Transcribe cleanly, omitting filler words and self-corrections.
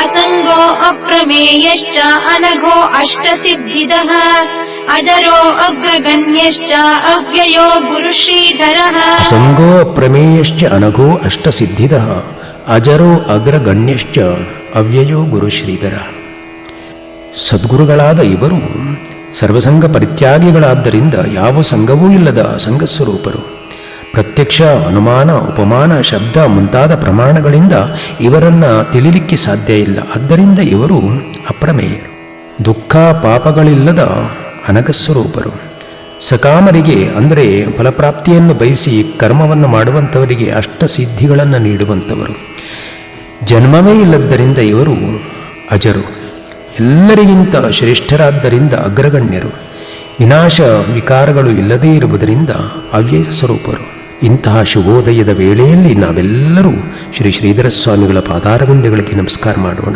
असङ्गो अप्रमेयश्च अनघो अष्टसिद्धिदः अजरो अग्रगण्यश्च अव्ययो गुरुश्रीधरः असङ्गो अप्रमेयश्च अनघो अष्टसिद्धिदः ಅಜರೋ ಅಗ್ರಗಣ್ಯಶ್ಚ ಅವ್ಯಯೋ ಗುರುಶ್ರೀಧರ. ಸದ್ಗುರುಗಳಾದ ಇವರು ಸರ್ವಸಂಗ ಪರಿತ್ಯಾಗಿಗಳಾದ್ದರಿಂದ ಯಾವ ಸಂಘವೂ ಇಲ್ಲದ ಸಂಘಸ್ವರೂಪರು. ಪ್ರತ್ಯಕ್ಷ, ಅನುಮಾನ, ಉಪಮಾನ, ಶಬ್ದ ಮುಂತಾದ ಪ್ರಮಾಣಗಳಿಂದ ಇವರನ್ನು ತಿಳಿಲಿಕ್ಕೆ ಸಾಧ್ಯ ಇಲ್ಲ. ಆದ್ದರಿಂದ ಇವರು ಅಪ್ರಮೇಯರು. ದುಃಖ ಪಾಪಗಳಿಲ್ಲದ ಅನಗಸ್ವರೂಪರು. ಸಕಾಮರಿಗೆ ಅಂದರೆ ಫಲಪ್ರಾಪ್ತಿಯನ್ನು ಬಯಸಿ ಕರ್ಮವನ್ನು ಮಾಡುವಂಥವರಿಗೆ ಅಷ್ಟಸಿದ್ಧಿಗಳನ್ನು ನೀಡುವಂಥವರು. ಜನ್ಮವೇ ಇಲ್ಲದ್ದರಿಂದ ಇವರು ಅಜರು. ಎಲ್ಲರಿಗಿಂತ ಶ್ರೇಷ್ಠರಾದ್ದರಿಂದ ಅಗ್ರಗಣ್ಯರು. ವಿನಾಶ ವಿಕಾರಗಳು ಇಲ್ಲದೇ ಇರುವುದರಿಂದ ಅವ್ಯಯ ಸ್ವರೂಪರು. ಇಂತಹ ಶುಭೋದಯದ ವೇಳೆಯಲ್ಲಿ ನಾವೆಲ್ಲರೂ ಶ್ರೀ ಶ್ರೀಧರ ಸ್ವಾಮಿಗಳ ಪಾದಾರವಿಂದಗಳಿಗೆ ನಮಸ್ಕಾರ ಮಾಡೋಣ.